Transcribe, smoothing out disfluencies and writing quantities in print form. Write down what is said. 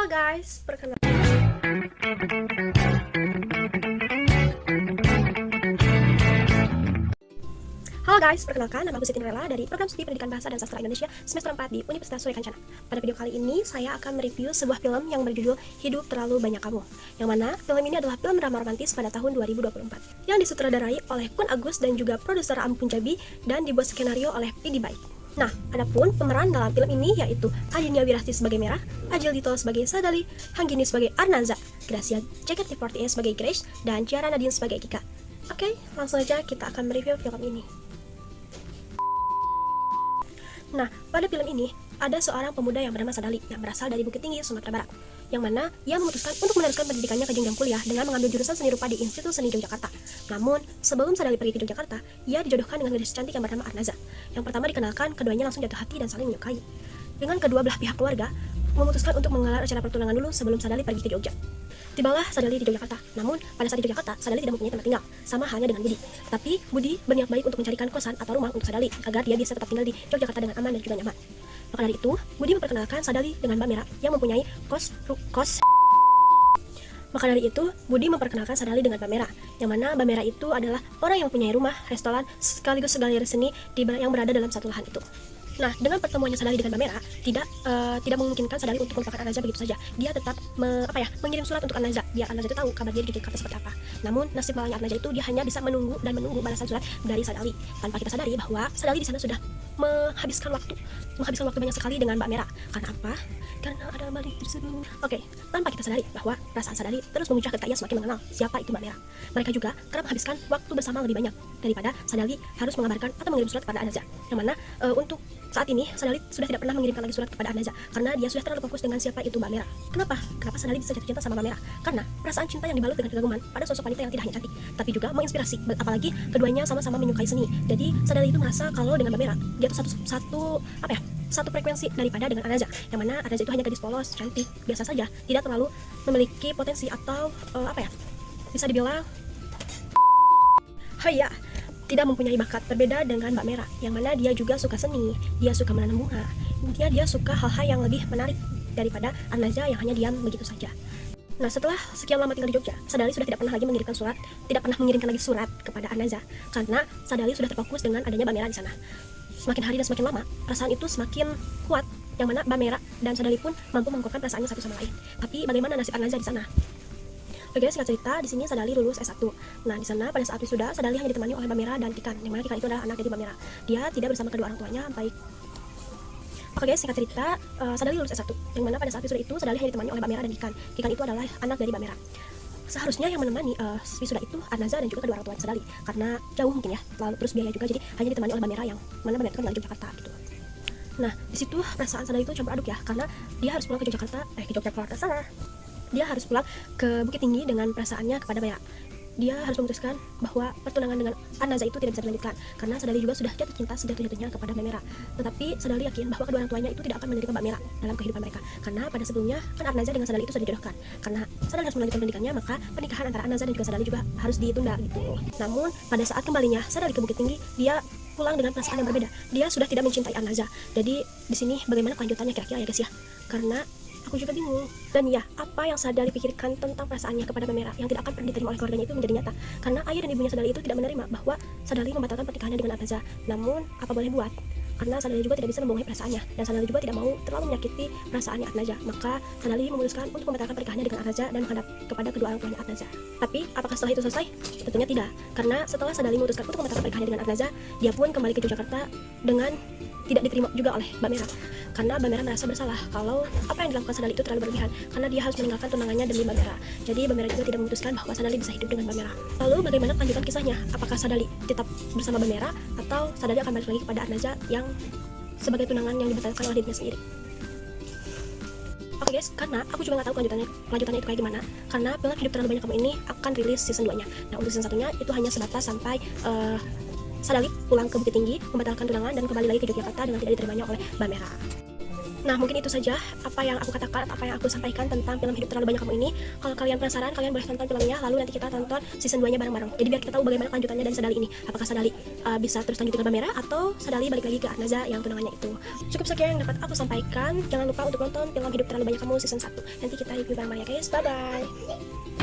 Halo guys, perkenalkan nama aku Siti Nurella dari Program Studi Pendidikan Bahasa dan Sastra Indonesia semester 4 di Universitas Surya Kencana. Pada video kali ini, saya akan mereview sebuah film yang berjudul Hidup Terlalu Banyak Kamu, yang mana film ini adalah film drama romantis pada tahun 2024, yang disutradarai oleh Kun Agus dan juga produser Am Punjabi dan dibuat skenario oleh Pidi Baik. Nah, adapun pemeran dalam film ini yaitu Adinia Wirasti sebagai Merah, Ajil Dito sebagai Sadali, Hanggini sebagai Arnaza, Gracia JKT48 sebagai Grace, dan Ciara Nadine sebagai Kika. Oke, langsung aja kita akan mereview film ini. Nah, pada film ini, ada seorang pemuda yang bernama Sadali yang berasal dari Bukit Tinggi, Sumatera Barat, yang mana ia memutuskan untuk meneruskan pendidikannya ke jenjang kuliah dengan mengambil jurusan seni rupa di Institut Seni Yogyakarta. Namun, sebelum Sadali pergi ke Yogyakarta, ia dijodohkan dengan gadis cantik yang bernama Arnaza. Yang pertama dikenalkan, keduanya langsung jatuh hati dan saling menyukai. Dengan kedua belah pihak keluarga, memutuskan untuk menggelar acara pertunangan dulu sebelum Sadali pergi ke Jogja. Tibalah Sadali di Yogyakarta, namun pada saat di Yogyakarta, Sadali tidak mempunyai tempat tinggal, sama halnya dengan Budi. Tapi Budi berniat baik untuk mencarikan kosan atau rumah untuk Sadali, agar dia bisa tetap tinggal di Yogyakarta dengan aman dan juga nyaman. Maka dari itu, Budi memperkenalkan Sadali dengan Mbak Mera yang mempunyai Maka dari itu, Budi memperkenalkan Sadali dengan Mbak Mera, yang mana Mbak Mera itu adalah orang yang mempunyai rumah, restoran, sekaligus galeri seni yang berada dalam satu lahan itu. Nah, dengan pertemuannya Sadali dengan Mbak Mera, tidak memungkinkan Sadali untuk melupakan Arnaza begitu saja. Dia tetap mengirim surat untuk Arnaza, biar Arnaza itu tahu kabar dia di Jakarta seperti apa. Namun, nasib malangnya Arnaza itu dia hanya bisa menunggu balasan surat dari Sadali, tanpa kita sadari bahwa Sadali di sana sudah menghabiskan waktu banyak sekali dengan Mbak Mera. Karena apa? Karena ada balik tersebut. Oke, tanpa kita sadari bahwa perasaan Sadali terus memuncak ketika ia semakin mengenal siapa itu Mbak Mera. Mereka juga kerap menghabiskan waktu bersama lebih banyak daripada Sadali harus mengabarkan atau mengirim surat kepada Arnaza. Yang mana untuk saat ini Sadali sudah tidak pernah mengirimkan lagi surat kepada Arnaza karena dia sudah terlalu fokus dengan siapa itu Mbak Mera. Kenapa Sadali bisa jatuh cinta sama Mbak Mera? Karena perasaan cinta yang dibalut dengan kekaguman pada sosok wanita yang tidak hanya cantik, tapi juga menginspirasi. Apalagi keduanya sama-sama menyukai seni. Jadi Sadali itu merasa kalau dengan Mbak Mera dia tuh satu frekuensi daripada dengan Arnaza, yang mana Arnaza itu hanya gadis polos, cantik, biasa saja, tidak terlalu memiliki potensi atau bisa dibilang tidak mempunyai bakat. Berbeda dengan Mbak Mera, yang mana dia juga suka seni, dia suka menanam bunga, dia suka hal-hal yang lebih menarik daripada Arnaza yang hanya diam begitu saja. Nah, setelah sekian lama tinggal di Jogja, Sadali sudah tidak pernah mengirimkan lagi surat kepada Arnaza karena Sadali sudah terfokus dengan adanya Mbak Mera di sana. Semakin hari dan semakin lama, perasaan itu semakin kuat, yang mana Mbak Mera dan Sadali pun mampu mengungkapkan perasaannya satu sama lain. Tapi bagaimana nasib Arnaza di sana? Oke, singkat cerita, di sini Sadali lulus S1. Nah, di sana pada saat wisuda, Sadali hanya ditemani oleh Mbak Mera dan Kikan, yang mana Kikan itu adalah anak dari Mbak Mera. Dia tidak bersama kedua orang tuanya, baik. Oke guys, singkat cerita, Sadali lulus S1, yang mana pada saat wisuda itu Sadali hanya ditemani oleh Mbak Mera dan Kikan. Kikan itu adalah anak dari Mbak Mera. Seharusnya yang menemani wisuda itu Arnaza dan juga kedua orang tua Sadali, karena jauh mungkin ya, lalu terus biaya juga, jadi hanya ditemani oleh Mbak Mera, yang mana Mbak Mera itu kan dari Yogyakarta gitu. Nah, di situ perasaan Sadali itu campur aduk ya, karena dia harus pulang ke Yogyakarta sana. Dia harus pulang ke Bukit Tinggi dengan perasaannya kepada Mera. Dia harus memutuskan bahwa pertunangan dengan Arnaza itu tidak bisa dilanjutkan karena Sadali juga sudah jatuh cinta sejatuh-jatuhnya kepada Mbak Mera. Tetapi Sadali yakin bahwa kedua orang tuanya itu tidak akan menerima Mbak Mera dalam kehidupan mereka, karena pada sebelumnya kan Arnaza dengan Sadali itu sudah dijodohkan. Karena Sadali harus melanjutkan pendidikannya, maka pernikahan antara Arnaza dan juga Sadali juga harus ditunda gitu. Namun pada saat kembalinya Sadali ke Bukit Tinggi, dia pulang dengan perasaan yang berbeda. Dia sudah tidak mencintai Arnaza. Jadi di sini bagaimana kelanjutannya kira-kira ya guys ya? Karena aku juga bingung. Dan ya, apa yang Sadali pikirkan tentang perasaannya kepada Mbak Mera yang tidak akan pernah diterima oleh keluarganya itu menjadi nyata. Karena ayah dan ibunya Sadali itu tidak menerima bahwa Sadali membatalkan pernikahannya dengan Arnaza. Namun, apa boleh buat? Karena Sadali juga tidak bisa membohongi perasaannya, dan Sadali juga tidak mau terlalu menyakiti perasaannya Arnaza. Maka Sadali memutuskan untuk membatalkan pernikahannya dengan Arnaza dan menghadap kepada kedua orang tuanya Arnaza. Tapi, apakah setelah itu selesai? Tentunya tidak. Karena setelah Sadali memutuskan untuk membatalkan pernikahannya dengan Arnaza, dia pun kembali ke Yogyakarta dengan tidak diterima juga oleh Mbak Mera. Karena Mbak Mera merasa bersalah kalau apa yang dilakukan Sadali itu terlalu berlebihan, karena dia harus meninggalkan tunangannya demi Mbak Mera. Jadi Mbak Mera juga tidak memutuskan bahwa Sadali bisa hidup dengan Mbak Mera. Lalu bagaimana kelanjutan kisahnya? Apakah Sadali tetap bersama Mbak Mera atau Sadali akan balik lagi kepada Arnaza yang sebagai tunangan yang dibatalkan oleh dirinya sendiri? Oke guys, karena aku juga nggak tahu kelanjutannya itu kayak gimana. Karena film Hidup Terlalu Banyak Kamu ini akan rilis season 2-nya. Nah, untuk season 1-nya itu hanya sebatas sampai Sadali pulang ke Bukit Tinggi, membatalkan tunangan dan kembali lagi ke Yogyakarta dengan tidak diterimanya oleh Mbak Mera. Nah, mungkin itu saja apa yang aku katakan, apa yang aku sampaikan tentang film Hidup Terlalu Banyak Kamu ini. Kalau kalian penasaran, kalian boleh tonton filmnya, lalu nanti kita tonton season 2-nya bareng-bareng. Jadi biar kita tahu bagaimana kelanjutannya dari Sadali ini. Apakah Sadali bisa terus lanjut dengan Mbak Merah, atau Sadali balik lagi ke Arnaza yang tunangannya itu. Cukup sekian yang dapat aku sampaikan. Jangan lupa untuk nonton film Hidup Terlalu Banyak Kamu season 1. Nanti kita review bareng-bareng ya guys. Bye-bye!